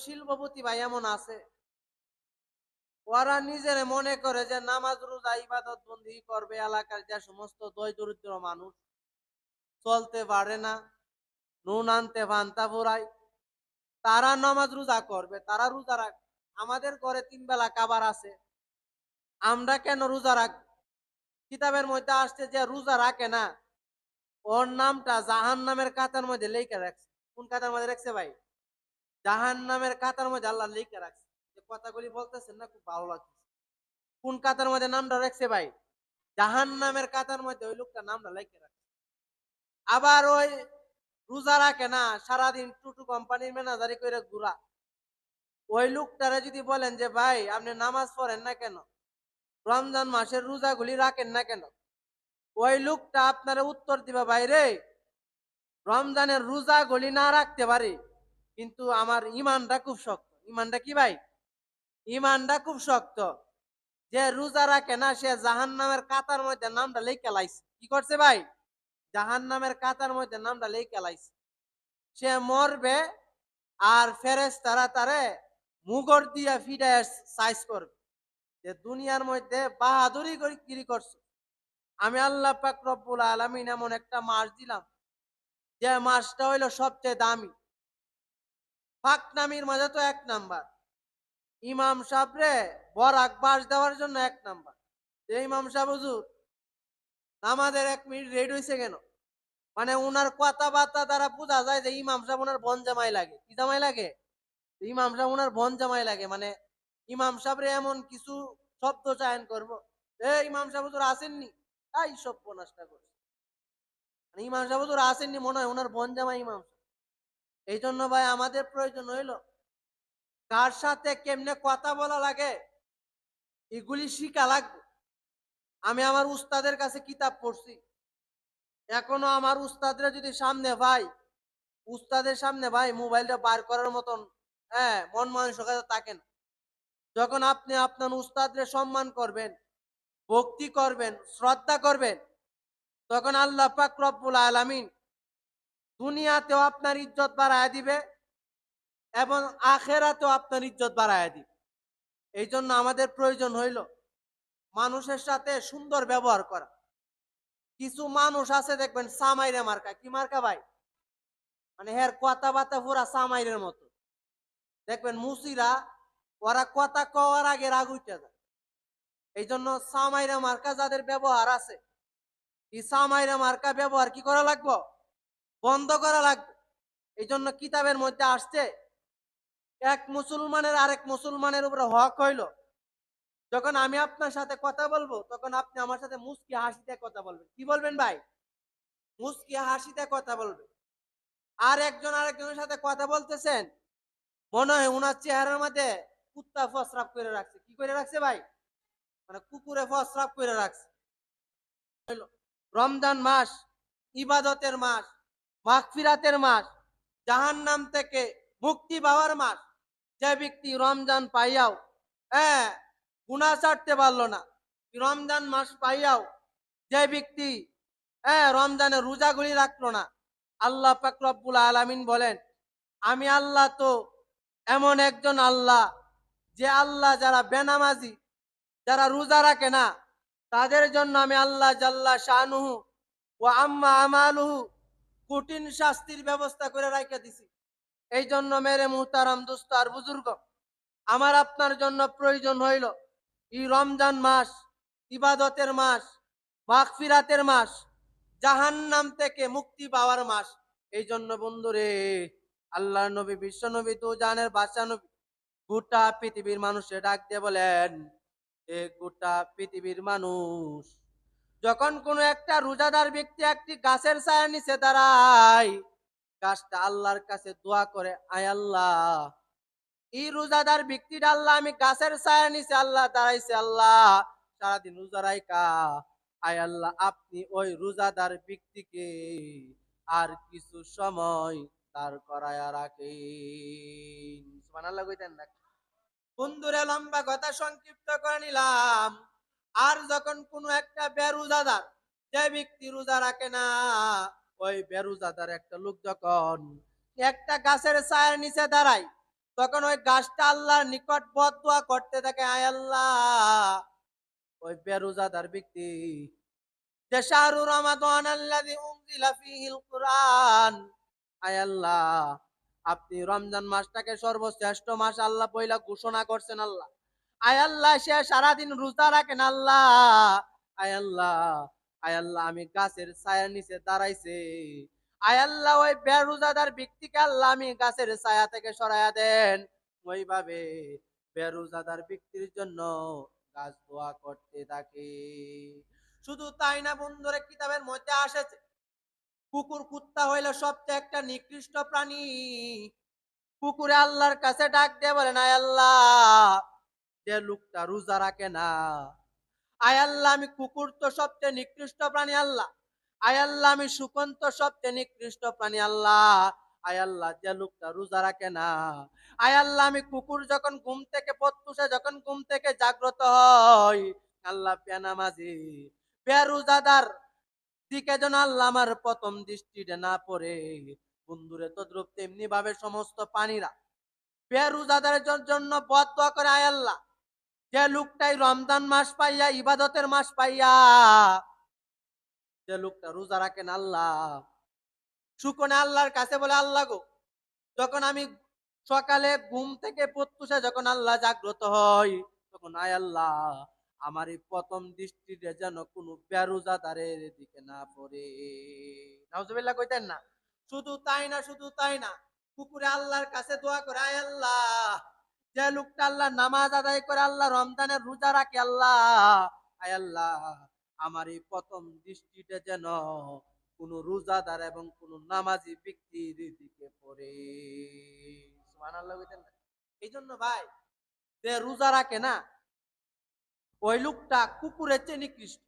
শিল্পপতি ভাই এমন আছে, ওরা নিজের মনে করে যে নামাজ রোজা ইবাদত বন্দি করবে। এলাকার যে সমস্ত দরিদ্র মানুষ চলতে পারে না, নুন আনতে ভান্তা ফুরায়, তারা নামাজ রোজা করবে, তারা রোজা রাখ। আমাদের ঘরে 3 বেলা খাবার আছে, আমরা কেন রোজা রাখবো? কিতাবের মধ্যে আসছে যে রোজা রাখে না, ওর নামটা জাহান নামের কাতার মধ্যে লেখা রাখছে। কোন কাতার মধ্যে রাখছে ভাই? জাহান নামের কাতার মধ্যে আল্লাহ লেখা রাখছে। যে কথাগুলি বলতেছেন না, খুব ভালো লাগছে। কোন কাতার মধ্যে নামটা রাখছে ভাই? জাহান নামের কাতার মধ্যে ওই লোকটা নামটা লেখা রাখছে। আবার ওই রোজা রাখে না, সারাদিন টুটু কোম্পানির ম্যানেজারি করে ঘুরা, ওই লোকটারে যদি বলেন যে ভাই আপনি নামাজ পড়েন না কেন, রমজান মাসের রোজাগুলি রাখেন না কেন, ওই লোকটা আপনারা উত্তর দিবা ভাই রে, রমজানের রোজাগুলি না রাখতে পারি, কিন্তু আমার ইমানটা খুব শক্ত। ইমানটা কি ভাই? ইমানটা খুব শক্ত। যে রোজা রাখে না সে জাহান নামের কাতার মধ্যে নামটা লেখা লাইছে। কি করছে ভাই? জাহান নামের কাতার মধ্যে নামটা লেখা লাইছে। সে মরবে, আর ফেরেশতারা তারে মুগর দিয়া ফিডায় সাইজ করবে যে দুনিয়ার মধ্যে বাহাদুরি গিরি করছো। আমি আল্লাহ পাক রব্বুল আলামিন এমন একটা মাস দিলাম, যে মাসটা হইলো সবচেয়ে দামি। পাকনামির মাঝে তো 1 নাম্বার। ইমাম সাহেবরে বরাক বাস দেওয়ার জন্য 1 নাম্বার। ইমাম সাহেব হুজুর আমাদের 1 মিনিট রেড হয়েছে কেন? মানে উনার কথাবার্তা দ্বারা বোঝা যায় যে ইমাম সাহেব উনার বন জামাই লাগে। কি জামাই লাগে? ইমাম সাহেব উনার বন জামাই লাগে। মানে ইমাম সাহেবরে এমন কিছু শব্দ চয়ন করবো, ইমাম সাহেব হুজুর আসেননি, তাই সব নষ্ট করছে। মানে ইমাম সাহেব হুজুর আসেননি, মনে হয় উনার বন জামাই ইমাম সাহেব। এই জন্য ভাই আমাদের প্রয়োজন হইলো কার সাথে কেমনে কথা বলা লাগে এগুলি শিখা লাগবে। আমি আমার উস্তাদের কাছে কিতাব পড়ছি, এখনো আমার উস্তাদরা যদি সামনে ভাই, উস্তাদের সামনে ভাই মোবাইলটা বার করার মতন মন মানসিকতা থাকে না। যখন আপনি আপনার উস্তাদরে সম্মান করবেন, ভক্তি করবেন, শ্রদ্ধা করবেন, তখন আল্লাহ পাক রব্বুল আলামিন দুনিয়াতেও আপনার ইজ্জত বাড়ায় দিবে এবং আখেরাতেও আপনার ইজ্জত বাড়ায় দিবে। এই জন্য আমাদের প্রয়োজন হইল মানুষের সাথে সুন্দর ব্যবহার করা। কিছু মানুষ আছে দেখবেন সামাইরে মার্কা। কি মার্কা ভাই? মানে হের কথাবার্তা পুরা সামাইরের মতো। দেখবেন মুসিরা, ওরা কথা কওয়ার আগে রাগ উঠে যায়। এই জন্য সামাইরা মার্কা যাদের ব্যবহার আছে, এই সামাইরা মার্কা ব্যবহার কি করা লাগবে? বন্ধ করা লাগবে। এই জন্য কিতাবের মধ্যে আসছে, এক মুসলমানের আরেক মুসলমানের উপরে হক হইল, যখন আমি আপনার সাথে কথা বলবো তখন আপনি আমার সাথে মুস্কি হাসিতে কথা বলবেন। কি বলবেন ভাই? মুস্কি হাসিতে কথা বলবেন। আর একজন আরেকজনের সাথে কথা বলতেছেন, মনে হয় উনার চেহারার মধ্যে কুত্তা ফসরাপ করে রাখছে। কি করে রাখছে ভাই? মানে কুকুরে ফসরাপ করে রাখছে। রমজান মাস ইবাদতের মাস, মাগফিরাতের মাস, জাহান্নাম থেকে মুক্তি পাওয়ার মাস। যে ব্যক্তি রমজান পাইয়াও গুনাহ ছাড়তে পারলো না, রমজান মাস পাইয়াও যে ব্যক্তি রমজানের রোজাগুলি রাখলো না, আল্লাহ পাক রব্বুল আলামিন বলেন আমি আল্লাহ তো এমন একজন আল্লাহ, যে আল্লাহ যারা বেনামাজি, যারা রোজা রাখে না, তাদের জন্য আমি আল্লাহ জাল্লা শানুহু ও আম্মা আমালুহু কঠিন শাস্তির ব্যবস্থা করে রাখা দিছি। এই জন্য মেরে মুহতারাম দোস্ত আর বুজুর্গ, আমার আপনার জন্য প্রয়োজন হইল এই রমজান মাস ইবাদতের মাস, মাগফিরাতের মাস, জাহান্নাম থেকে মুক্তি পাওয়ার মাস। এই জন্য বন্ধুরে, আল্লাহ নবী, বিশ্ব নবী, তো জানের বাদশা নবী গোটা পৃথিবীর মানুষে ডাক দিয়ে বলেন, এ গোটা পৃথিবীর মানুষ, যখন কোন একটা রোজাদার ব্যক্তি একটি গাছের ছায়ার নিচে দাঁড়ায়, গাছটা আল্লাহর কাছে দোয়া করে, আয় আল্লাহ, এই রোজাদার ব্যক্তিটা আল্লাহ আমি গাছের ছায়ার নিচে আল্লাহ দাঁড়াইছে, আল্লাহ সারাদিন রোজা রাইকা, আয় আল্লাহ আপনি ওই রোজাদার ব্যক্তিকে আর কিছু সময় দাঁড় করায়া রাখেন। সুবহানাল্লাহ কইতেন না? বন্ধুরা, লম্বা কথা সংক্ষিপ্ত করে নিলাম। আর যখন কোনো একটা বেরোজাদার, যে ব্যক্তি রোজা রাখে না, ওই বেরোজাদার একটা লোক যখন একটা গাছের ছায়ার নিচে দাঁড়ায়, তখন ওই গাছটা আল্লাহর নিকট বদদোয়া করতে থাকে, আয় আল্লাহ, ওই বেরোজাদার ব্যক্তি যে শাহরু রমাদান আল্লাযী উনজিলা ফীহিল কুরআন, আয় আল্লাহ, আপনি রমজান মাসটাকে সর্বশ্রেষ্ঠ মাস আল্লাহ পয়লা ঘোষণা করছেন আল্লাহ। আয় আল্লাহ, সে সারাদিন রোজা রাখেন আল্লাহ। আয় আল্লাহ, আয় আল্লাহ, আমি গাছের ছায়ার নিচে দাঁড়াইছে, আয় আল্লাহ, ওই বেরোজাদার ব্যক্তিকে আল্লাহ আমি গাছের ছায়া থেকে সরাইয়া দেন। ওইভাবে বেরোজাদার ব্যক্তির জন্য গাছ দোয়া করতে থাকে। শুধু তাই না বন্ধুরা, কিতাবের মধ্যে আসেছে কুকুর কুত্তা হইল সবচেয়ে একটা নিকৃষ্ট প্রাণী। কুকুরে আল্লাহর কাছে ডাক দিয়ে বলেন, আয় আল্লাহ, যে লোকটা রোজা রাখে না, আয় আল্লাহ, আমি কুকুর তো সবচেয়ে নিকৃষ্ট প্রাণী আল্লাহ, আয় আল্লাহ, আমি শুকন তো সবচেয়ে নিকৃষ্ট প্রাণী আল্লাহ, আয় আল্লাহ, যে লোকটা রোজা রাখে না, আয় আল্লাহ, আমি কুকুর যখন ঘুম থেকে প্রত্যুষে যখন ঘুম থেকে জাগ্রত হয়, আল্লাহ বেনামাজি বেরোজাদার দিকে যেন আল্লাহ আমার প্রথম দৃষ্টিতে না পড়ে। বন্ধুরে তদ্রুপ তেমনি ভাবে সমস্ত পানিরা বেরোজাদারের জন্য বদদোয়া করে, আয় আল্লাহ, যে লোকটাই রমজান মাস পাইয়া ইবাদতের মাস পাইয়া যে লোকটা রোজা রাখেন আল্লাহ, শুকনে আল্লাহর কাছে বলে, আল্লাহ গো, যখন আমি সকালে ঘুম থেকে প্রত্যুষে যখন আল্লাহ জাগ্রত হয়, তখন আয় আল্লাহ, আমার এই প্রথম দৃষ্টিতে যেন কোনো বেরোজাদারের দিকে না পড়ে। নাউজুবিল্লাহ কইতেন না? শুধু তাই না, শুধু তাই না, কুকুরে আল্লাহর কাছে দোয়া করে, আয় আল্লাহ, যে লোকটা আল্লাহ নামাজ আদায় করে আল্লাহ রমজানের রোজা রাখে আল্লাহ, আয় আল্লাহ, আমার এই প্রথম দৃষ্টিতে যেন কোন রোজাদার এবং কোন নামাজি ব্যক্তির দিকে পড়ে। সুবহানাল্লাহ বলতেন না? এই জন্য ভাই, যে রোজা রাখে না, ওই লোকটা কুকুরের চেয়ে নিকৃষ্ট।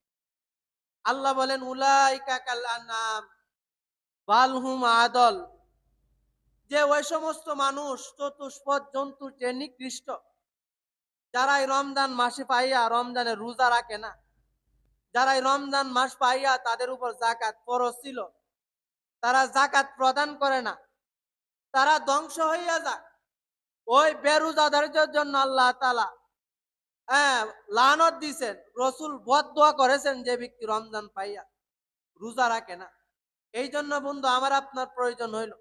আল্লাহ বলেন, উলাইকা কাল আনআম বাল হুম আদল, যে ওই সমস্ত মানুষ চতুষ্পদ জন্তুর চেয়ে নিকৃষ্ট, যারা এই রমজান মাসে পাইয়া রমজানের রোজা রাখে না, যারা এই রমজান মাস পাইয়া তাদের উপর যাকাত ফরজ ছিল, তারা যাকাত প্রদান করে না, তারা ধ্বংস হইয়া যায়। ওই বেরোজাদারদের জন্য আল্লাহ তাআলা লানত দিছেন, রসুল বদদোয়া করেছেন, যে ব্যক্তি রমজান পাইয়া রোজা রাখে না। এই জন্য বন্ধু আমার আপনার প্রয়োজন হইল,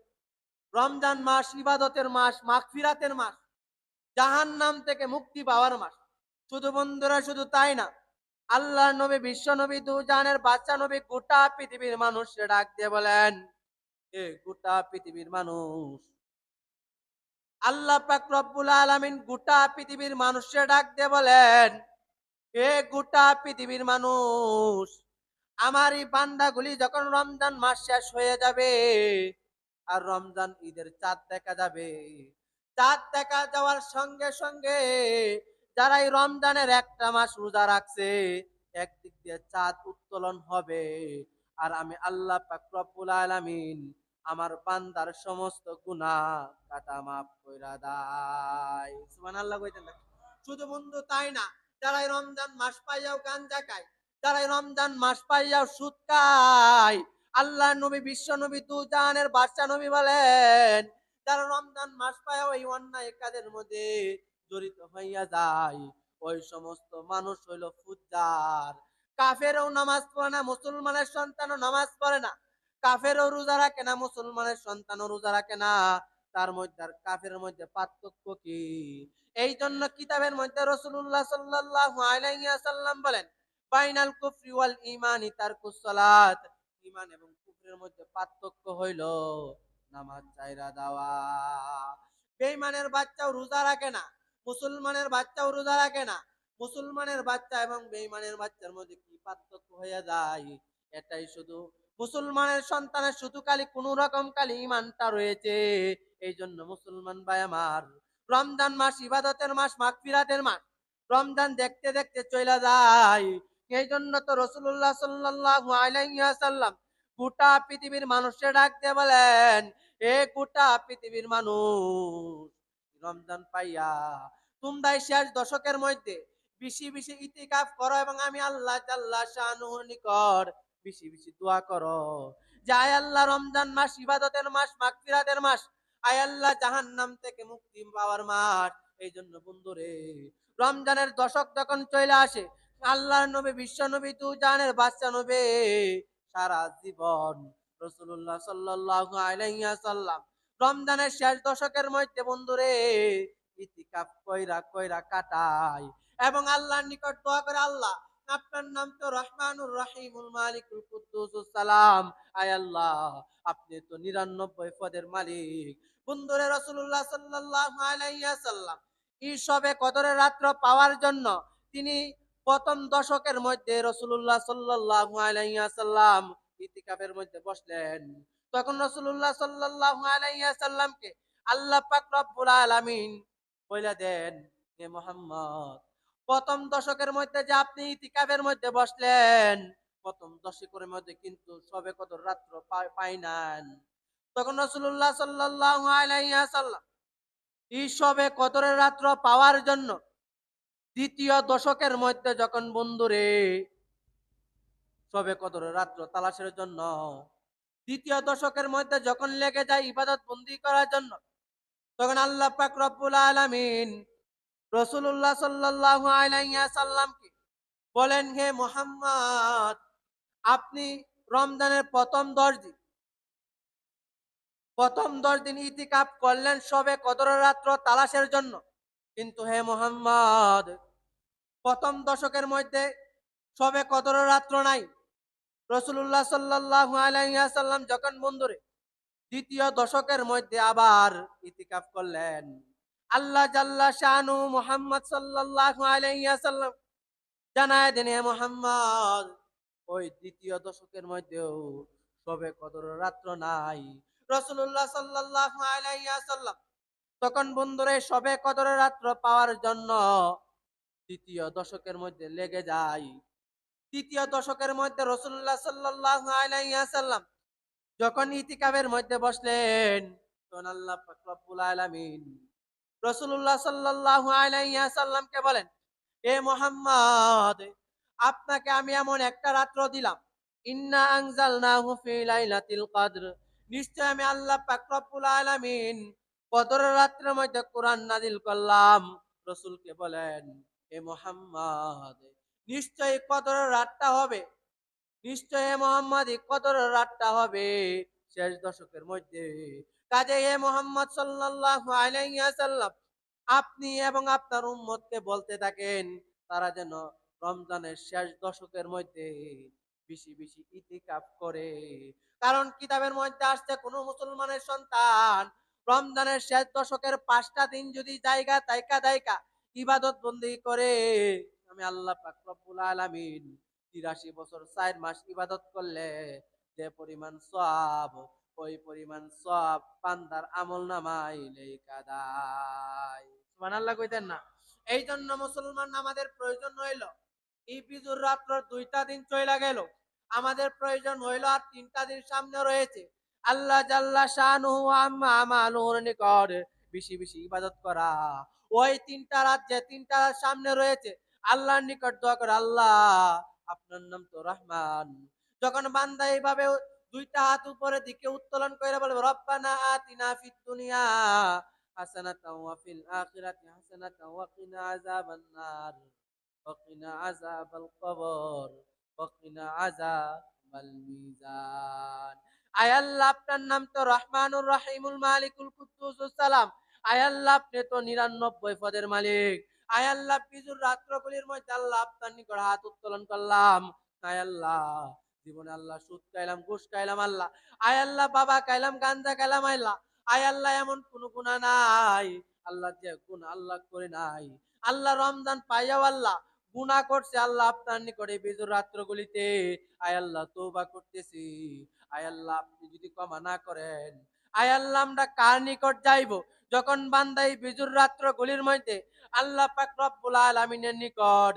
রমজান মাস ইবাদতের মাস, মাগফিরাতের মাস, জাহান্নাম থেকে মুক্তি পাওয়ার মাস। শুধু বন্ধুরা, শুধু তাই না, আল্লাহর নবী, বিশ্ব নবী, দুজাহানের বাদশা নবী গোটা পৃথিবীর মানুষকে ডাক দিয়ে বলেন, এ গোটা পৃথিবীর মানুষ, আল্লাহ পাক রব্বুল আলামিন গোটা পৃথিবীর মানুষকে ডাক দিয়ে বলেন, এ গোটা পৃথিবীর মানুষ, আমার এই বান্দাগুলি যখন রমজান মাস শেষ হয়ে যাবে আর রমজান ঈদের চাঁদ দেখা যাবে, চাঁদ দেখা যাওয়ার সঙ্গে সঙ্গে যারা এই রমজানের একটা মাস রোজা রাখছে, একদিক দিয়ে চাঁদ উত্তোলন হবে, আর আমি আল্লাহ পাক রব্বুল আলামিন আমার বান্দার সমস্ত গুনাহ কাটা মাফ কইরা দেয়। সুবহানাল্লাহ কইতেন না? শুধু বন্ধু তাই না, যারা এই রমজান মাস পাইয়াও গাঞ্জা খায়, যারা এই রমজান মাস পাইয়াও সুদ খায়, আল্লাহ নবী, বিশ্ব নবী, দুজাহানের বাদশা নবী বলেন, যারা রমজান মাস পাইয়াও এই অন্যায় কাজের মধ্যে জড়িত হইয়া যায়, ওই সমস্ত মানুষ হইল ফুজ্জার। কাফেরও নামাজ পড়ে না, মুসলমানের সন্তানও নামাজ পড়ে না, কাফেরও রোজা রাখে না, মুসলমানের সন্তানও রোজা রাখে না, তার মধ্যে আর কাফেরের মধ্যে পার্থক্য কি? এই জন্য কিতাবের মধ্যে রাসূলুল্লাহ সাল্লাল্লাহু আলাইহি ওয়াসাল্লাম বলেন, বাইনাল কুফরি ওয়াল ঈমানি তারকুস সালাত, ঈমান এবং কুফরের মধ্যে পার্থক্য হইল নামাজ ছাইড়া দেওয়া। বেঈমানের বাচ্চাও রোজা রাখে না, মুসলমানের বাচ্চাও রোজা রাখে না, মুসলমানের বাচ্চা এবং বেঈমানের বাচ্চার মধ্যে কি পার্থক্য হয়ে যায়? এটাই শুধু, মুসলমানের সন্তানের শুধু খালি কোন রকম খালি ঈমানটা রয়েছে। এই জন্য মুসলমান ভাই আমার, রমজান মাস ইবাদতের মাস, মাগফিরাতের মাস, রমজান দেখতে দেখতে চলে যায়। এই জন্য তো রাসূলুল্লাহ সাল্লাল্লাহু আলাইহি ওয়াসাল্লাম গোটা পৃথিবীর মানুষকে ডাক দিয়ে বলেন, এ গোটা পৃথিবীর মানুষ, রমজান পাইয়া তোমরা এই শেষ দশকের মধ্যে বেশি বেশি ইতিকাফ করো এবং আমি আল্লাহ জাল্লা শানুহুর নিকট বেশি বেশি দোয়া করো, যে আয় আল্লাহ, রমজান মাস ইবাদতের মাস, মাগফিরাতের মাস, আয় আল্লাহ জাহান্নাম থেকে মুক্তি পাওয়ার মাস। এই জন্য বন্ধুরে রমজানের দশক যখন চলে আসে, আল্লাহর নবী বিশ্ব নবী তু জানের বাচ্চা নবী সারা জীবন রাসূলুল্লাহ সাল্লাল্লাহু আলাইহি ওয়াসাল্লাম রমজানের শেষ দশকের মধ্যে বন্ধুরে ইতিকাফ কইরা কইরা কাটায় এবং আল্লাহর নিকট দোয়া করে, আল্লাহ আপনার নাম তো রহমানুর রহিমুল মালিকুল কুদ্দুসুস সালাম। আয় আল্লাহ আপনি তো 99 পদের মালিক। বন্ধুরে রাসূলুল্লাহ সাল্লাল্লাহু আলাইহি ওয়াসাল্লাম এই সবে কদরের রাত্র পাওয়ার জন্য তিনি প্রথম দশকের মধ্যে রাসূলুল্লাহ সাল্লাল্লাহু আলাইহি ওয়াসাল্লাম ইতিকাফের মধ্যে বসলেন। তখন রাসূলুল্লাহ সাল্লাল্লাহু আলাইহি ওয়াসাল্লামকে আল্লাহ পাক রব্বুল আলামিন বলে দেন, হে মুহাম্মদ প্রথম দশকের মধ্যে যে আপনি ইতিকাফের মধ্যে বসলেন, প্রথম দশকের মধ্যে কিন্তু সবে কদর রাত্র পাই নাই। তখন রাসূলুল্লাহ সাল্লাল্লাহু আলাইহি ওয়াসাল্লাম এই সবে কদরের রাত্র পাওয়ার জন্য দ্বিতীয় দশকের মধ্যে যখন বন্ধুরে সবে কদরের রাত্র তালাশের জন্য দ্বিতীয় দশকের মধ্যে যখন লেগে যায় ইবাদত বন্দি করার জন্য, তখন আল্লাহ পাক রব্বুল আলামিন রাসূলুল্লাহ সাল্লাল্লাহু আলাইহি ওয়াসাল্লামকে বলেন, হে মুহাম্মদ আপনি রমজানের প্রথম 10 দিন ইতিকাফ করলেন সবে কদরের রাত্র তালাশের জন্য, কিন্তু হে মুহাম্মদ প্রথম দশকের মধ্যে সবে কদরের রাত্র নাই। রাসূলুল্লাহ সাল্লাল্লাহু আলাইহি ওয়াসাল্লাম যখন বন্ধুরে দ্বিতীয় দশকের মধ্যে আবার ইতিকাফ করলেন, আল্লাহ জাল্লা শানু মুহাম্মদ সাল্লাল্লাহু আলাইহি ওয়াসাল্লাম জানায় দেন, হে মুহাম্মদ ওই দ্বিতীয় দশকের মধ্যেও সবে কদরের রাত্র নাই। রাসূলুল্লাহ সাল্লাল্লাহু আলাইহি ওয়াসাল্লাম তখন বন্ধুরে সবে কদরের রাত্র পাওয়ার জন্য দ্বিতীয় দশকের মধ্যে লেগে যায়। তৃতীয় দশকের মধ্যে রাসূলুল্লাহ সাল্লাল্লাহু আলাইহি ওয়াসাল্লাম যখন ইতিকাফের মধ্যে বসলেন, তখন আল্লাহ পাক রব্বুল আলামিন রাসূলুল্লাহ সাল্লাল্লাহু আলাইহি ওয়াসাল্লামকে বলেন, হে মুহাম্মদ আপনাকে আমি এমন একটা রাত্র দিলাম, ইন্না আনজালনাহু ফি লাইলাতিল কদর, নিশ্চয় আমি আল্লাহ পাক রব্বুল আলামিন কদরের রাত্রের মধ্যে কোরআন নাযিল করলাম। রাসূলকে বলেন, হে মুহাম্মদ নিশ্চয়ই কদরের রাতটা হবে, নিশ্চয় হে মুহাম্মদ এই কদরের রাতটা হবে শেষ দশকের মধ্যে। কাজে হে মুহাম্মদ সাল্লাল্লাহু আলাইহি ওয়াসাল্লাম আপনি এবং আপনার উম্মতকে বলতে থাকেন তারা যেন রমজানের শেষ দশকের মধ্যে বেশি বেশি ইতিকাফ করে। কারণ কিতাবের মধ্যে আসছে কোন মুসলমানের সন্তান রমজানের শেষ দশকের 5টা দিন যদি জায়গা দায়কা ইবাদত বন্দি করে, আমি আল্লাহ পাক রব্বুল আলামিন 83 বছর 4 মাস ইবাদত করলে যে পরিমাণ সওয়াব, ওই পরিমাণ সওয়াব বান্দার আমলনামায় লেখা দেয়। সুবহানাল্লাহ কইতেন না? এই জন্য মুসলমান আমাদের প্রয়োজন হইল এই বিজুর রাত্র 2টা দিন চইলা গেল, আমাদের প্রয়োজন হইল আর 3টা দিন সামনে রয়েছে। আল্লাহ জাল্লা শানুহু আম্মা আমালুর নিকট বেশি বেশি ইবাদত করা। ওই 3টা রাত যে 3টা রাত সামনে রয়েছে আল্লাহর নিকট দোয়া করে, আল্লাহ আপনার নাম তো রহমান। যখন বান্দা এইভাবে 2টা হাত উপরের দিকে উত্তোলন করে বলবে, রব্বানা আতিনা ফিদ দুনিয়া হাসানাতাও ওয়া ফিল আখিরাতি হাসানাতাও ওয়া কিনা আযাবান নার ওয়া কিনা আযাবাল কবর ওয়া কিনা আযাবাল মিজান। আয় আল্লাহ আপনার নাম তো রহমানুর রহিমুল মালিকুল কুদ্দুসুস সালাম। আয় আল্লাহ আপনি তো 99 পদের মালিক। আয় আল্লাহ বিজুর রাত্রগুলির মধ্যে আল্লাহ আপনার নিকট হাত উত্তোলন করলাম। আয় আল্লাহ জীবনে আল্লাহ সুদ খাইলাম, ঘুষ খাইলাম আল্লাহ, আয় আল্লাহ বাবা খাইলাম, গাঞ্জা খাইলাম আল্লাহ, আয় আল্লাহ এমন কোন গুনাহ নাই আল্লাহ যে গুনাহ আল্লাহ করে নাই। আল্লাহ রমজান পাইয়াও আল্লাহ গুনাহ করছে আল্লাহ আপনার নিকটে বিজুর রাত্রগুলিতে। আয় আল্লাহ তওবা করতেছি, আয় আল্লাহ আপনি যদি ক্ষমা না করেন, আয় আল্লাহ আমরা কার নিকট যাইব যখন বান্দা এই বিজুর রাত্রগুলির মধ্যে আল্লাহ পাক রব্বুল আলামিনের নিকট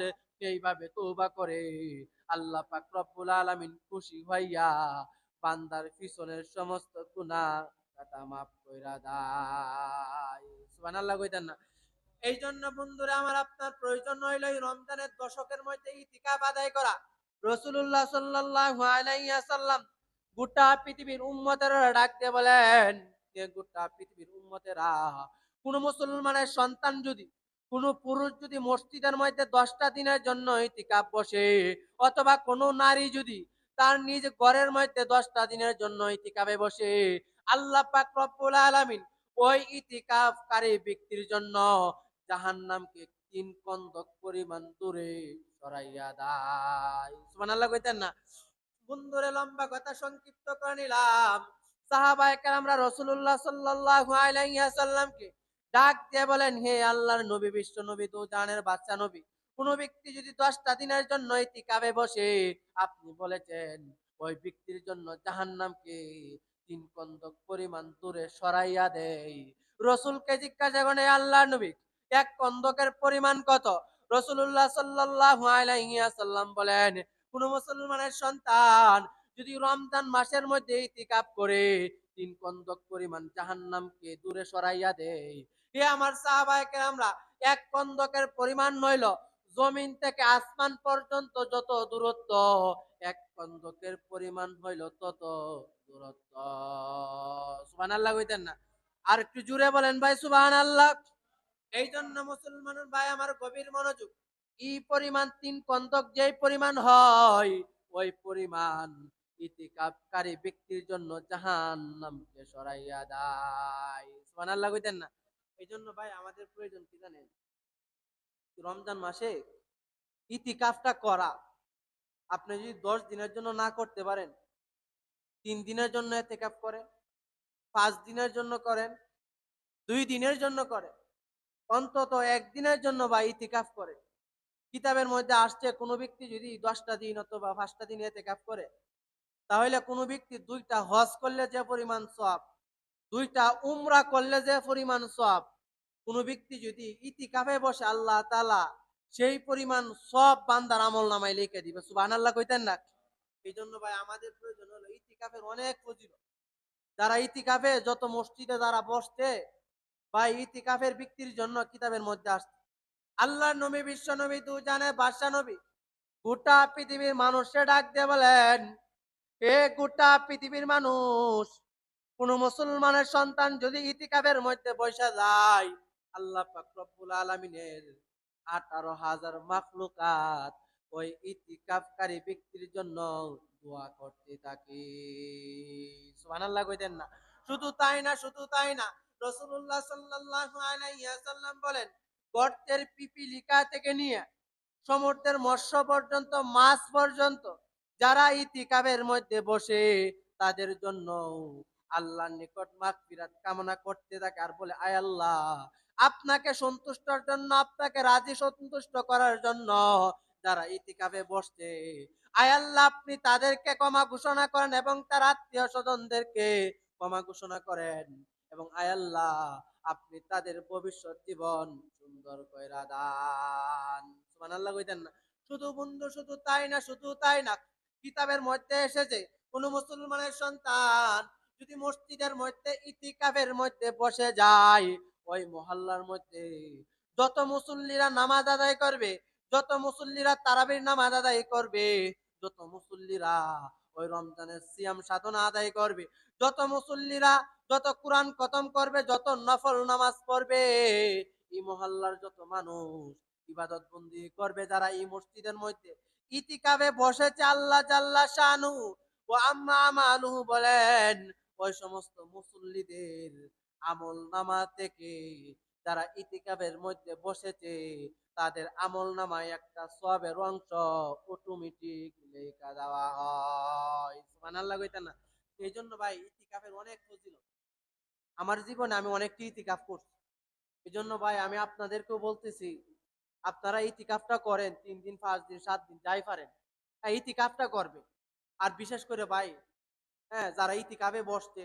এইভাবে তওবা করে, আল্লাহ পাক রব্বুল আলামিন খুশি হইয়া বান্দার পিছনের সমস্ত গুনাহ খাতা মাফ কইরা দেয়। সুবহানাল্লাহ কইতেন না? এই জন্য বন্ধুরা আমার আপনার প্রয়োজন হইল এই রমজানের দশকের মধ্যে ইতিকাফ আদায় করা। রাসূলুল্লাহ সাল্লাল্লাহু আলাইহি ওয়াসাল্লাম গোটা পৃথিবীর উম্মতের ডাক দিয়ে বলেন, আজকে গোটা পৃথিবীর উম্মতেরা কোন মুসলমানের সন্তান যদি কোন পুরুষ যদি মসজিদের মধ্যে 10টা দিনের জন্য ইতিকাফ বসে, অথবা কোন নারী যদি তার নিজ ঘরের মধ্যে 10টা দিনের জন্য ইতিকাফে বসে, আল্লাহ পাক রব্বুল আলামিন ওই ইতিকাফকারী ব্যক্তির জন্য জাহান্নামকে 3 কন্দক পরিমাণ দূরে সরাইয়া দেয়। সুবহানাল্লাহ কইতেন না? বন্ধুরে, লম্বা কথা সংক্ষিপ্ত করে নিলাম। সাহাবায়ে কেরামরা রাসূলুল্লাহ সাল্লাল্লাহু আলাইহি ওয়াসাল্লামকে ডাক দিয়ে বলেন, হে আল্লাহর নবী, বিশ্ব নবী, দু জাহানের বাদশা নবী, কোন ব্যক্তি যদি 10টা দিনের জন্য ইতিকাফে বসে, আপনি বলেছেন ওই ব্যক্তির জন্য জাহান্নামকে 3 কন্দক পরিমাণ দূরে সরাইয়া দেয়। রাসূলকে জিজ্ঞাসা করেন, হে আল্লাহর নবী, 1 কন্দকের পরিমাণ কত? রাসূলুল্লাহ সাল্লাল্লাহু আলাইহি ওয়াসাল্লাম বলেন, কোন মুসলমানের সন্তান যদি রমজান মাসের মধ্যে ইতিকাফ করে 3 কন্দক পরিমাণ জাহান্নামকে দূরে সরাইয়া দেয়। হে আমার সাহাবায়ে কেরামরা, 1 কন্দকের পরিমাণ হইল জমিন থেকে আসমান পর্যন্ত যত দূরত্ব, 1 কন্দকের পরিমাণ হইল তত দূরত্ব। সুবহানাল্লাহ কইতেন না? আর একটু জুড়ে বলেন ভাই সুবহানাল্লাহ। এই জন্য মুসলমানের ভাই আমার গভীর মনোযোগ, এই পরিমাণ 3 কন্দক যেই পরিমাণ হয়, ওই পরিমাণ ইতিকাফকারী ব্যক্তির জন্য জাহান্নামকে সরাইয়া দেয়। সুবহানাল্লাহ কইতেন না? এই জন্য ভাই আমাদের প্রয়োজন কি জানেন? রমজান মাসে ইতিকাফটা করা। আপনি যদি 10 দিনের জন্য না করতে পারেন, 3 দিনের জন্য ইতিকাফ করেন, 5 দিনের জন্য করেন, 2 দিনের জন্য করেন, অন্তত 1 দিনের জন্য বা ইতিকাফ করে। কিতাবের মধ্যে আসছে কোন ব্যক্তি যদি 10টা দিন অথবা 5টা দিন ইতিকাফ করে, তাহলে কোন ব্যক্তি 2টা হজ করলে যে পরিমাণ সওয়াব, 2টা উমরা করলে যে পরিমাণ সওয়াব, কোন ব্যক্তি যদি ইতিকাফে বসে, আল্লাহ তাআলা সেই পরিমাণ সব বান্দার আমলনামায় লিখে দিবে। সুবহানাল্লাহ কইতেন না? এই জন্য ভাই আমাদের প্রয়োজন হলো ইতিকাফের অনেক ফজিলত। যারা ইতিকাফে যত মসজিদে যারা বসছে, ভাই ইতিকাফের ব্যক্তির জন্য কিতাবের মধ্যে আসছে আল্লাহর নবী, বিশ্ব নবী, দু জাহানের বাদশা নবী গোটা পৃথিবীর মানুষকে ডাক দিয়ে বলেন, এ গোটা পৃথিবীর মানুষ, কোন মুসলমানের সন্তান যদি ইতিকাফের মধ্যে বসে যায়, আল্লাহ পাক রব্বুল আলামিনের 18,000 মাখলুকাত ওই ইতিকাফকারী ব্যক্তির জন্য দোয়া করতে থাকে। সুবহানাল্লাহ কইতেন না? শুধু তাই না, শুধু তাই না, রাসূলুল্লাহ সাল্লাল্লাহু আলাইহি ওয়াসাল্লাম বলেন, গর্তের পিপিলিকা থেকে নিয়ে সমুদ্রের মৎস্য পর্যন্ত, মাছ পর্যন্ত যারা ইতিকাফের মধ্যে বসে, তাদের জন্য আল্লাহর নিকট মাগফিরাত কামনা করতে থাকে আর বলে, আয় আল্লাহ, আপনাকে সন্তুষ্টর জন্য, আপনাকে রাজি সন্তুষ্ট করার জন্য যারা ইতিকাফে বসছে, আয় আল্লাহ, আপনি তাদেরকে ক্ষমা ঘোষণা করেন এবং তার আত্মীয় স্বজনদেরকে ক্ষমা ঘোষণা করেন, এবং আয় আল্লাহ, আপনি তাদের ভবিষ্যৎ জীবন সুন্দর কইরা দান। সুবহানাল্লাহ কইতেন না? শুধু বন্ধু, শুধু তাই না, শুধু তাই না, কিতাবের মধ্যে এসেছে কোন মুসলমানের সন্তান যদি মসজিদের মধ্যে ইতিকাফের মধ্যে বসে যায়, ওই মহল্লার মধ্যে যত মুসল্লিরা নামাজ আদায় করবে, যত মুসল্লিরা তারাবির নামাজ আদায় করবে, যত মুসল্লিরা ওই রমজানের সিয়াম সাধনা আদায় করবে, যত মুসল্লিরা যত কোরআন খতম করবে, যত নফল নামাজ পড়বে, এই মহল্লার যত মানুষ ইবাদত বন্দি করবে, যারা এই মসজিদের মধ্যে ইতিকাফে বসেছে, আল্লাহ জাল্লা শানু ও আম্মা আমালুহু বলেন, ওই সমস্ত মুসল্লিদের আমল নামা থেকে যারা ইতিকাফের মধ্যে বসেছে, তাদের আমল নামায় একটা সওয়াবের অংশ অটোমেটিক লেখা দেওয়া হয়। সুবহানাল্লাহ কইতেন না? এই জন্য ভাই ইতিকাফের অনেক ফজিলত। আমার জীবনে আমি অনেকটি ইতিকাফ করছি। এই জন্য ভাই আমি আপনাদেরকেও বলতেছি, আপনারা ইতিকাফটা করেন, 3 দিন, 5 দিন, 7 দিন, যাই পারেন, হ্যাঁ ইতিকাফটা করবে। আর বিশেষ করে ভাই, হ্যাঁ, যারা ইতিকাফে বসছে,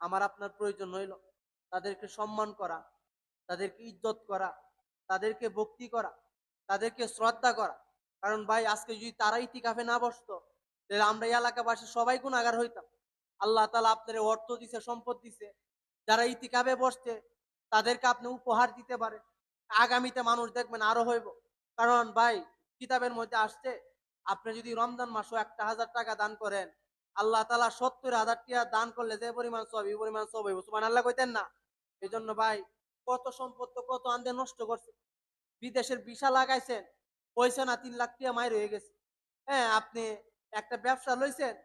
আমার আপনার প্রয়োজন হইল তাদেরকে সম্মান করা, তাদেরকে ইজ্জত করা, তাদেরকে ভক্তি করা, তাদেরকে শ্রদ্ধা করা। কারণ ভাই আজকে যদি তারা ইতিকাফে না বসতো, তাহলে আমরা এই এলাকাবাসী সবাই গুনাহগার হইতাম। আল্লাহ তাআলা আপনার অর্থ দিছে, সম্পদ দিছে, যারা ইতিকাফে বসছে তাদেরকে আপনি উপহার দিতে পারেন। আগামীতে মানুষ দেখবেন আরো হইব। কারণ ভাই কিতাবের মধ্যে আসছে, আপনি যদি রমজান মাসও 1,000 টাকা দান করেন, আল্লাহ তাআলা ৭০,০০০ টিয়া দান করলে যে পরিমাণ সওয়াব এই পরিমাণ সওয়াব হইব। সুবহানাল্লাহ কইতেন না? এজন্য ভাই কত সম্পদ তো কত আন্দে নষ্ট করছে। বিদেশের ভিসা লাগাইছেন, হইছে না ৩ লাখ টিয়া মাইর হয়ে গেছে। হ্যাঁ, আপনি একটা ব্যবসা লইছেন,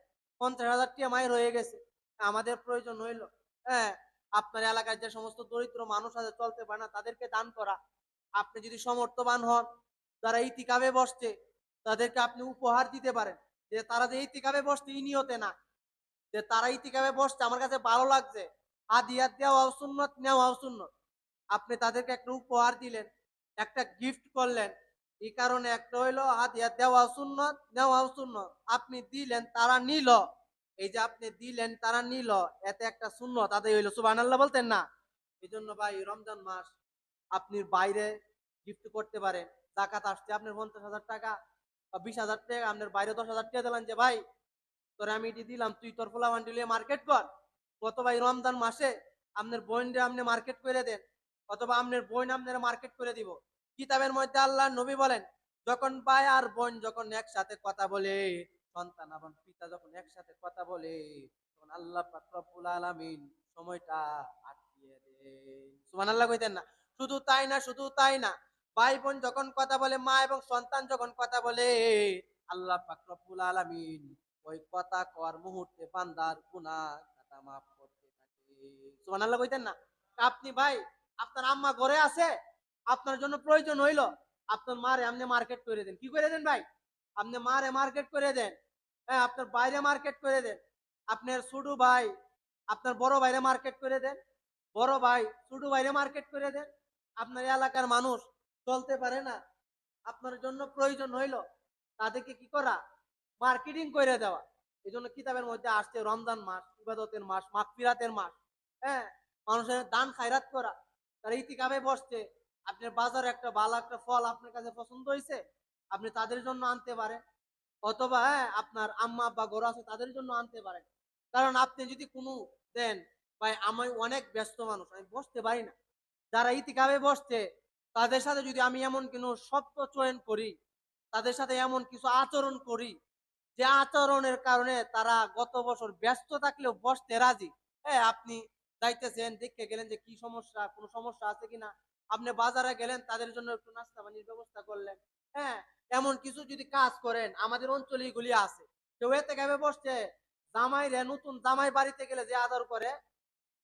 ৫০,০০০ টিয়া মাইর হয়ে গেছে। আমাদের প্রয়োজন হইল, হ্যাঁ, আপনার এলাকায় যে সমস্ত দরিদ্র মানুষ আছে চলতে পারে না তাদেরকে দান করা। আপনি যদি সমর্থবান হন, যারা ইতিকাফে বসছে তাদেরকে আপনি উপহার দিতে পারেন। যে তারা যে ইতিকাফে বসছে এই নিয়তে না। যে তারা ইতিকাফে বসছে আমার কাছে ভালো লাগছে। হাদিয়া দেওয়াও সুন্নত, নেওয়াও সুন্নত। আপনি তাদেরকে একটা উপহার দিলেন, একটা গিফট করলেন। এই কারণে একটা হইলো হাদিয়া দেওয়াও সুন্নত, নেওয়াও সুন্নত। আপনি দিলেন, তারা নিল। এই যে আপনি দিলেন, তারা নিল, এতে একটা সুন্নত আদায় হইলো। সুবহানাল্লাহ বলতেন না? এজন্য ভাই রমজান মাস আপনি বাইরে গিফট করতে পারেন। জাকাত আসছে আপনার ৫০,০০০ টাকা বা ২০,০০০ টাকা, আপনার বাইরে ১০,০০০ টাকা দিলেন যে ভাই তোরে আমি এটি দিলাম, তুই তোর পোলাপান লিয়ে মার্কেট কর। অথবা এই রমজান মাসে আপনার বোনরে আপনি মার্কেট করে দেন, অথবা আপনার বোন আপনার মার্কেট করে দিব। কিতাবের মধ্যে আল্লাহ নবী বলেন, যখন ভাই আর বোন যখন একসাথে কথা বলে, সন্তান এবং পিতা যখন একসাথে কথা বলে, তখন আল্লাহ পাক রব্বুল আলামিন সময়টা আটকিয়ে দেন। সুবহানাল্লাহ কইতেন না? শুধু তাই না, শুধু তাই না, ভাই বোন যখন কথা বলে, মা এবং সন্তান যখন কথা বলে, আল্লাহ পাক রব্বুল আলামিন ওই কথা কওয়ার মুহূর্তে বান্দার গুনাহ খাতা মাফ করতে থাকে। সুবহানাল্লাহ কইতেন না? আপনি ভাই আপনার আম্মা ঘরে আছে, আপনার জন্য প্রয়োজন হইল, আপনার মারে আপনি মার্কেট করে দেন। কি করে দেন ভাই? আপনি মারে মার্কেট করে দেন। হ্যাঁ, আপনার বাইরে মার্কেট করে দেন। আপনার ছোট ভাই আপনার বড় ভাইরে মার্কেট করে দেন। বড় ভাই ছোট ভাইরে মার্কেট করে দেন। আপনার এলাকার মানুষ চলতে পারে না, আপনার জন্য প্রয়োজন হইল তাদেরকে কি করা? মার্কেটিং করে দেওয়া। এজন্য কিতাবের মধ্যে আসছে রমজান মাস ইবাদতের মাস, মাগফিরাতের মাস। হ্যাঁ, মানুষের দান খায়রাত করা। তারা ইতিকাফে বসছে, আপনার বাজারে একটা ভালো একটা ফল আপনার কাছে পছন্দ হয়েছে, আপনি তাদের জন্য আনতে পারেন। অথবা হ্যাঁ, আপনার আম্মা আব্বা ঘর আছে তাদের জন্য আনতে পারেন। কারণ আপনি যদি কোনো দেন, ভাই আমি অনেক ব্যস্ত মানুষ, আমি বসতে পারি না। যারা ইতিকাফে বসছে তাদের সাথে যদি আমি এমন কোনো শব্দ চয়ন করি, তাদের সাথে এমন কিছু আচরণ করি যে আচরণের কারণে তারা গত বছর ব্যস্ত থাকলেও বসতে রাজি। হ্যাঁ, আপনি যাইতেছেন, দেখতে গেলেন যে কি সমস্যা, কোনো সমস্যা আছে কিনা। আপনি বাজারে গেলেন, তাদের জন্য একটু নাস্তা পানির ব্যবস্থা করলেন। হ্যাঁ, এমন কিছু যদি কাজ করেন, আমাদের অঞ্চলে এগুলি আছে। কেউ এতে গাবে বসছে, জামাই রে নতুন জামাই বাড়িতে গেলে যে আদর করে,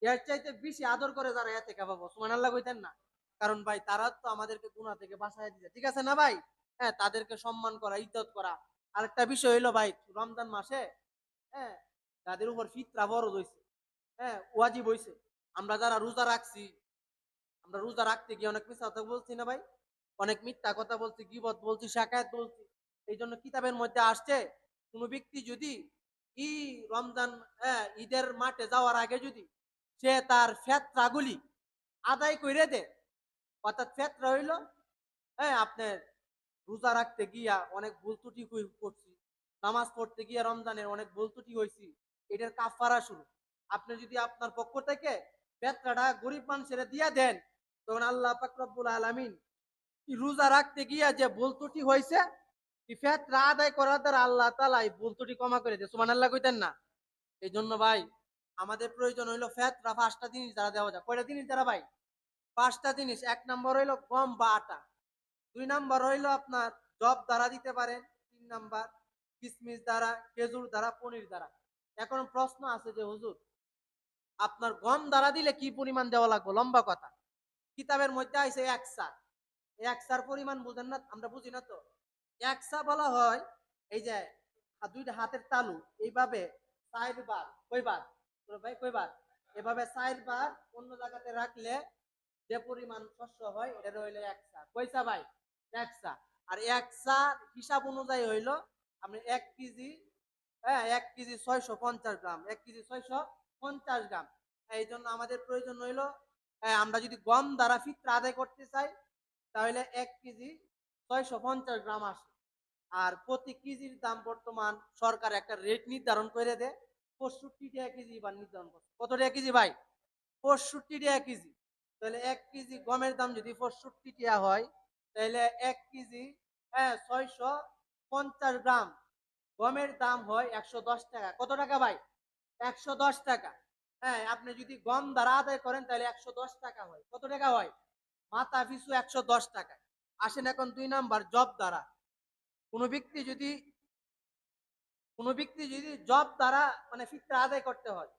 এর চাইতে বেশি আদর করে যারা এতে গাবাবো। সুবহানাল্লাহ কইতেন না? কারণ ভাই তারা তো আমাদেরকে গুনাহ থেকে বাঁচায় দিছে। ঠিক আছে না ভাই? হ্যাঁ, তাদেরকে সম্মান করা, ইজ্জত করা। আরেকটা বিষয় হইলো ভাই রমজান মাসে, হ্যাঁ, যাদের উপর ফিতরা ফরজ হইছে, হ্যাঁ, ওয়াজিব হইছে। আমরা যারা রোজা রাখছি, আমরা রোজা রাখতে গিয়ে অনেক মিথ্যা কথা বলছি না ভাই? অনেক মিথ্যা কথা বলছি, গীবত বলছি, শাকায়াত বলছি। এইজন্য কিতাবের মধ্যে আসছে কোন ব্যক্তি যদি ই রমজান, হ্যাঁ, ঈদের মাঠে যাওয়ার আগে যদি সে তার ফিতরাগুলি আদায় করে দেয়, অর্থাৎ ফিতরা হইল, হ্যাঁ, আপনার রোজা রাখতে গিয়া অনেক ভুল ত্রুটি করছি, নামাজ পড়তে গিয়া রমজানের অনেক ভুল ত্রুটি হয়েছি, এটার কাফারা শুরু। আপনি যদি আপনার পক্ষ থেকে ফিতরাটা গরিব মানুষের দিয়া দেন, তখন আল্লাহ পাক রব্বুল আলামিন এই রোজা রাখতে গিয়া যে ভুল ত্রুটি হয়েছে এই ফিতরা আদায় করার দ্বারা আল্লাহ তাআলা এই ভুল ত্রুটি ক্ষমা করে দেয়। সুবহানাল্লাহ কইতেন না? এই জন্য ভাই আমাদের প্রয়োজন হইলো ফিতরা ৫টা জিনিস দ্বারা দেওয়া যায়। কয়টা জিনিস দ্বারা ভাই? ৫টা জিনিস। ১ নম্বর হইলো গম বা আটা। ২ নাম্বার হইলো আপনার জব দ্বারা দিতে পারেন। ৩ নাম্বার কিসমিস দ্বারা, খেজুর দ্বারা, পনির দ্বারা। এখন প্রশ্ন আছে যে হুজুর আপনার গম দ্বারা দিলে কি পরিমাণ দেওয়া লাগবে? লম্বা কথা। কিতাবের মধ্যে আইছে ১ সা। ১ সার পরিমাণ বুঝেন না? আমরা বুঝি না তো। ১ সা বলা হয় এই যে ২টা হাতের তালু এইভাবে ৪ বার, কয়বার? ভাই কয়বার? এভাবে ৪ বার অন্য জায়গাতে রাখলে যে পরিমাণ শস্য হয় এটা হইলো ১ সা। কয় সা ভাই? ১ সা। আর ১ সা হিসাব অনুযায়ী হইলো আপনি ১ কেজি, হ্যাঁ, ১ কেজি ৬৫০ গ্রাম। ১ কেজি ৬৫০ গ্রাম। এই জন্য আমাদের প্রয়োজন হইলো, আমরা যদি গম দ্বারা ফিতরা আদায় করতে চাই তাহলে ১ কেজি ৬৫০ গ্রাম আসে। আর প্রতি কেজির দাম বর্তমান সরকার একটা রেট নির্ধারণ করে দেয়, ৬৫ টাকা কেজি বা নির্ধারণ করছে। কত টাকা কেজি ভাই? ৬৫ টাকা কেজি। তাহলে ১ কেজি গমের দাম যদি ৬৫ টাকা হয়, তাহলে ১ কেজি, হ্যাঁ, ৬৫০ গ্রাম গমের দাম হয় 110 টাকা। কত টাকা ভাই? 110 টাকা। হ্যাঁ, আপনি যদি গম দ্বারা আদায় করেন তাহলে 110 টাকা হয়। কত টাকা হয়? মাথা পিছু 110 টাকা। আসেন এখন 2 নাম্বার, জব দ্বারা। কোনো ব্যক্তি যদি জব দ্বারা মানে ফিতরা আদায় করতে হয়,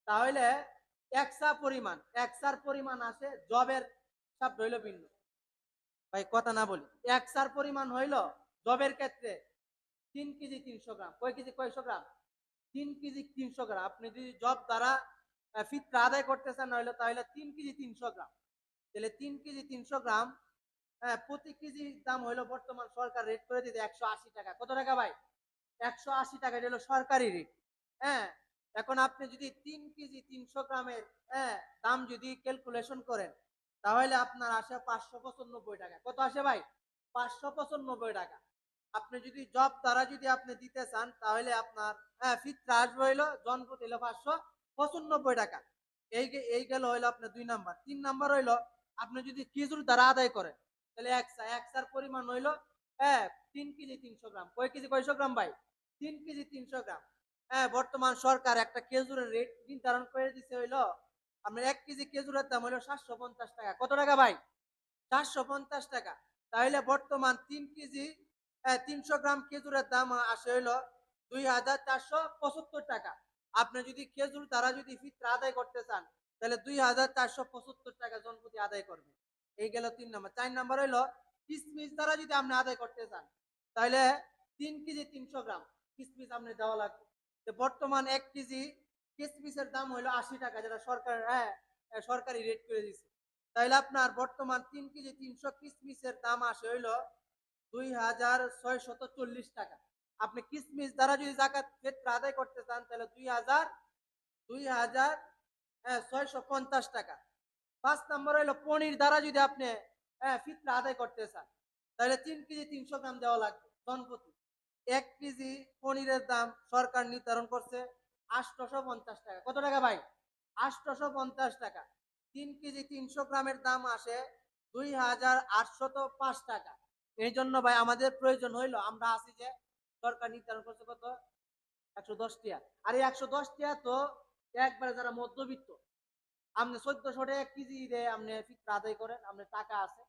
তাহলে একসার পরিমাণ আসে, জবের শব্দ হইল ভিন্ন। ভাই কথা না বলি, একসার পরিমাণ হইল জবের ক্ষেত্রে 3 কেজি 300 গ্রাম। কয় কেজি কয়শো গ্রাম? 3 কেজি 300 গ্রাম। আপনি যদি জব দ্বারা ফিতরা আদায় করতে চান তাহলে 3 কেজি 300 গ্রাম। তাহলে 3 কেজি 300 গ্রাম, প্রতি কেজির দাম হইলো বর্তমান সরকার রেট করে দিতে 180 টাকা। কত টাকা ভাই? 180 টাকা। এটা হলো সরকারি রেট। হ্যাঁ, এখন আপনি যদি 3 কেজি 300 গ্রামের দাম যদি ক্যালকুলেশন করেন, তাহলে আপনার আসে 595 টাকা। কত আসে ভাই? 595 টাকা। আপনি যদি জব দ্বারা যদি আপনি দিতে চান, তাহলে আপনার ফিতরা আসবে হইলো জনপ্রতি হইলো 595 টাকা। এই গেল হইলো আপনার 2 নাম্বার। 3 নাম্বার হইলো আপনি যদি খেজুর দ্বারা আদায় করেন, তাহলে একসার পরিমাণ হইলো 3 কেজি 300 গ্রাম। কয় কেজি কয়শো গ্রাম ভাই? 3 কেজি 300 গ্রাম। বর্তমান সরকার একটা খেজুরের রেট নির্ধারণ করে দিছে হইলো আপনার 1 কেজি খেজুরের দাম হইলো 750 টাকা। কত টাকা ভাই? 750 টাকা। তাহলে বর্তমান 3 কেজি 300 গ্রাম খেজুরের দাম আসে হইলো 2475 টাকা। আপনি যদি খেজুর দ্বারা যদি ফিতরা আদায় করতে চান, তাহলে 2475 টাকা জনপ্রতি আদায় করবে। এই গেল 3 নাম্বার। 4 নাম্বার হইলো কিসমিস দ্বারা যদি আপনি আদায় করতে চান, তাহলে 3 কেজি 300 গ্রাম কিসমিস আপনি দেওয়া লাগবে। বর্তমান 1 কেজি কিসমিসের দাম হইলো 80 টাকা, যেটা সরকার সরকারি রেট করে দিচ্ছে। তাহলে আপনার বর্তমান 3 কেজি 300 কিসমিসের দাম আসে হইলো 2640 টাকা। আপনি কিসমিস দ্বারা যদি জাকাত ফিতরা আদায় করতে চান, তাহলে 2650 টাকা। 5 নাম্বার হইলো পনির দ্বারা যদি আপনি ফিতরা আদায় করতে চান, তাহলে 3 কেজি 300 গ্রাম দেওয়া লাগবে জনপ্রতি। 1 কেজি পনিরের দাম সরকার নির্ধারণ করছে 850 টাকা। কত টাকা ভাই? 850 টাকা। 3 কেজি 300 গ্রামের দাম আসে 2805 টাকা। এই জন্য ভাই আমাদের প্রয়োজন হইলো, আমরা আছি যে সরকার নির্ধারণ করছে কত? 110 টাকা। আর এই 110 টাকা তো একবারে যারা মধ্যবিত্ত, আপনি 1400 টাকা 1 কেজি আপনি ফিতরা আদায় করেন, আপনার টাকা আছে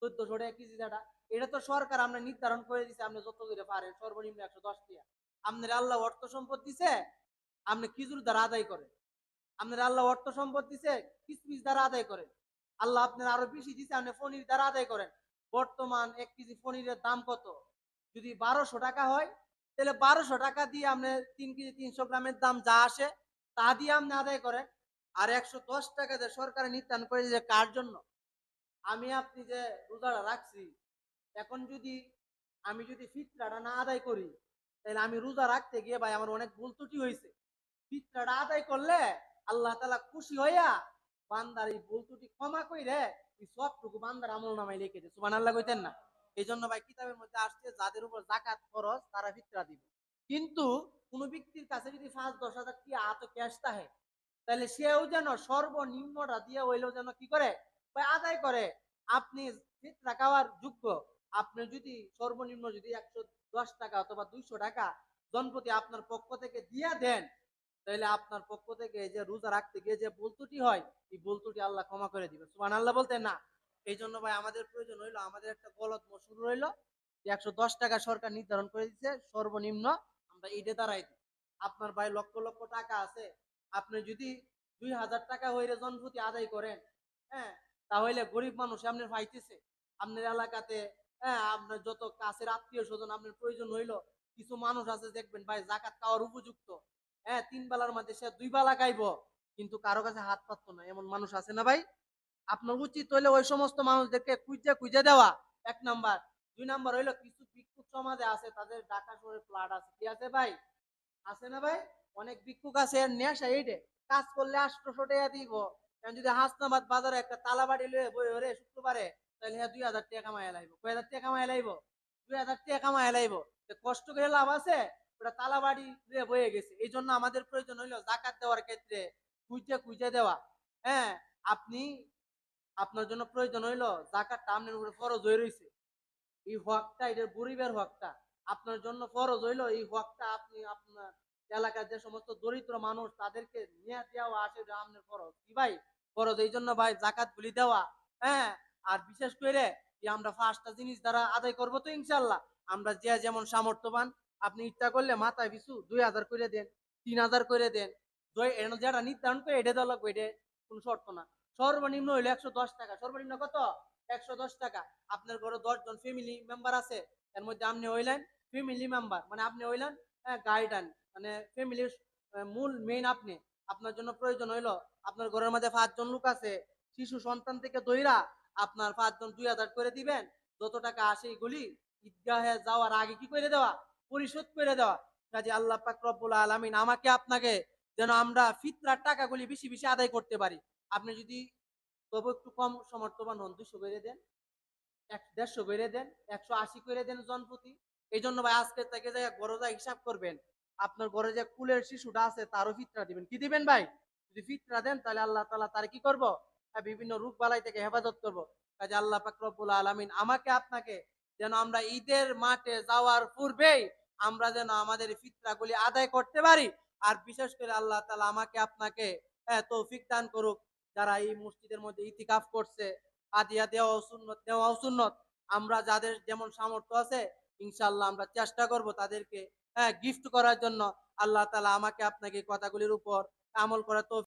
1400 টাকা 1 কেজি যেটা, এটা তো সরকার আমরা নির্ধারণ করে দিছে, আপনি যত করে পারেন সর্বনিম্ন 110 টাকা। আপনার আল্লাহ অর্থ সম্পদ দিছে, আপনি খিজুর দ্বারা আদায় করেন। আপনার আল্লাহ অর্থ সম্পদ দিছে, কিসমিস দ্বারা আদায় করেন। আল্লাহ আপনার আরো বেশি দিছে, আপনি পনির দ্বারা আদায় করেন। বর্তমান 1 কেজি পনিরের দাম কত? যদি 1200 টাকা হয়, তাহলে 1200 টাকা দিয়ে আপনি 3 কেজি 300 গ্রামের দাম যা আসে তা দিয়ে আপনি আদায় করেন। আর 110 টাকা যে সরকার নির্ধারণ করে যে কার জন্য, আমি আপনি যে রোজাটা রাখছি, এখন যদি আমি যদি ফিতরাটা না আদায় করি, তাহলে আমি রোজা রাখতে গিয়ে ভাই আমার অনেক ভুল ত্রুটি হয়েছে। ফিতরাটা আদায় করলে আল্লাহ তাআলা খুশি হইয়া বান্দার এই ভুল ত্রুটি ক্ষমা কইরে এই সবটুকু বান্দার আমলনামায় লিখে দেয়। সুবহানাল্লাহ কইতেন না? এই জন্য ভাই কিতাবের মধ্যে আসছে যাদের উপর যাকাত ফরজ তারা ফিতরা দিবে। কিন্তু কোন ব্যক্তির কাছে যদি 5-10 হাজার টাকা হাতে ক্যাশ থাকে, তাহলে সেও যেন সর্বনিম্নটা দিয়ে হইলেও যেন কি করে ভাই আদায় করে। আপনি ফিতরা খাওয়ার যোগ্য, আপনি যদি সর্বনিম্ন যদি 110 টাকা অথবা 200 টাকা জনপ্রতি আপনার পক্ষ থেকে দিয়া দেন, তাহলে আপনার পক্ষ থেকে এই যে রোজা রাখতে গিয়ে যে ভুল ত্রুটি হয়, এই ভুল ত্রুটি আল্লাহ ক্ষমা করে দিবে। সুবহানাল্লাহ বলতেন না? এই জন্য ভাই আমাদের প্রয়োজন হইলো, আমাদের একটা গলত মসুর রইলো যে 110 টাকা সরকার নির্ধারণ করে দিচ্ছে সর্বনিম্ন, আমরা ঈদে দাঁড়াই দিই। আপনার ভাই লক্ষ লক্ষ টাকা আছে, আপনি যদি 2000 টাকা হইলে জনপ্রতি আদায় করেন, হ্যাঁ, তাহলে গরিব মানুষ আপনার পাইতেছে আপনার এলাকাতে। হ্যাঁ, আপনার যত কাছের আত্মীয় স্বজন আপনার প্রয়োজন হইলো, কিছু মানুষ আছে দেখবেন ভাই জাকাত খাওয়ার উপযুক্ত, হ্যাঁ, 3 বেলার মধ্যে সে 2 বেলা খাইবো, কিন্তু কারো কাছে হাত পাততো না, এমন মানুষ আছে না ভাই? আপনার উচিত হইলে ওই সমস্ত মানুষদেরকে খুঁজে খুঁজে দেওয়া, 1 নাম্বার। 2 নাম্বার হইলো কিছু ভিক্ষুক সমাজে আছে, তাদের ঢাকা শহরে ফ্ল্যাট আছে, কি আছে ভাই? আছে না ভাই? অনেক ভিক্ষুক আছে, নেশা এইটে, কাজ করলে 800 টাকা দিব। এখন যদি হাসনাবাদ বাজারে একটা তালা বাড়ি লয়ে বই হরে শুক্রবারে, তাহলে হ্যাঁ 2000 টাকা কামাই লাইব। 2000 টাকা কামাই লাইব? 2000 টাকা কামাই লাইব। কষ্ট করে লাভ আছে? ওটা তালা বাড়ি লয়ে বয়ে গেছে। এই জন্য আমাদের প্রয়োজন হইলো জাকাত দেওয়ার ক্ষেত্রে খুঁজে খুঁজে দেওয়া। হ্যাঁ, আপনি আপনার জন্য প্রয়োজন হইলো জাকাতটা আপনার উপরে ফরজ হয়ে রয়েছে, এই হকটা, এটা গরিবের হকটা, আপনার জন্য ফরজ হইলো এই হকটা আপনি আপনার এলাকার যে সমস্ত দরিদ্র মানুষ তাদেরকে নিয়ে দেওয়া আসে এটা আপনার ফরজ কি ভাই ফরজ এই জন্য ভাই জাকাত বলি দেওয়া হ্যাঁ আর বিশেষ করে যে আমরা পাঁচটা জিনিস দ্বারা আদায় করবো তো ইনশাল্লাহ আমরা যে যেমন সামর্থ্যবান আপনি ইচ্ছা করলে মাথায় পিছু 2000 করে দেন 3000 করে দেন যেটা নির্ধারণ করে এটা দেওয়া লাগবে এটা কোনো শর্ত না সর্বনিম্ন হইলো 110 টাকা সর্বনিম্ন কত 110 টাকা আপনার ঘরে 10 জন ফ্যামিলি মেম্বার আছে এর মধ্যে আপনি হইলেন ফ্যামিলি মেম্বার মানে আপনি হইলেন গাইডান মানে ফ্যামিলির মূল মেইন আপনি আপনার জন্য প্রয়োজন হইলো আপনার ঘরের মধ্যে 5 জন লোক আছে শিশু সন্তান থেকে দইরা আপনার 5 জন 2000 করে দিবেন যত টাকা আসে এগুলি ঈদগাহে যাওয়ার আগে কি করে দেওয়া পরিশোধ করে দেওয়া কাজে আল্লাহ পাক রব্বুল আলামিন আমাকে আপনাকে যেন আমরা ফিতরার টাকাগুলি বেশি বেশি আদায় করতে পারি আপনি যদি তবু একটু কম সমর্থবান হন 200 করে দেন 150 করে দেন 180 করে দেন জনপ্রতি এই জন্য ভাই আজকে থেকে যে গরজা হিসাব করবেন আপনার ঘরে যে কুলের শিশুটা আছে তারও ফিতরা দিবেন কি দিবেন ভাই যদি ফিতরা দেন তাহলে আল্লাহ তাআলা তার কি করব বিভিন্ন রোগ বালাই থেকে হেফাজত করব কাজে আল্লাহ পাক রব্বুল আলামিন আমাকে আপনাকে যেন আমরা ঈদের মাঠে যাওয়ার পূর্বেই আমরা যেন আমাদের ফিতরাগুলি আদায় করতে পারি আর বিশেষ করে আল্লাহ তাআলা আমাকে আপনাকে তৌফিক দান করুক যারা এই মসজিদের মধ্যে ইতিকাফ করছে হাদিয়া দেওয়াও সুন্নত আমরা যাদের যেমন সামর্থ্য আছে ইনশাআল্লাহ আমরা চেষ্টা করব তাদেরকে গিফট করার জন্য আল্লাহ তাআলা আমাকে আপনাকে কথাগুলির উপর আমল করার তৌফিক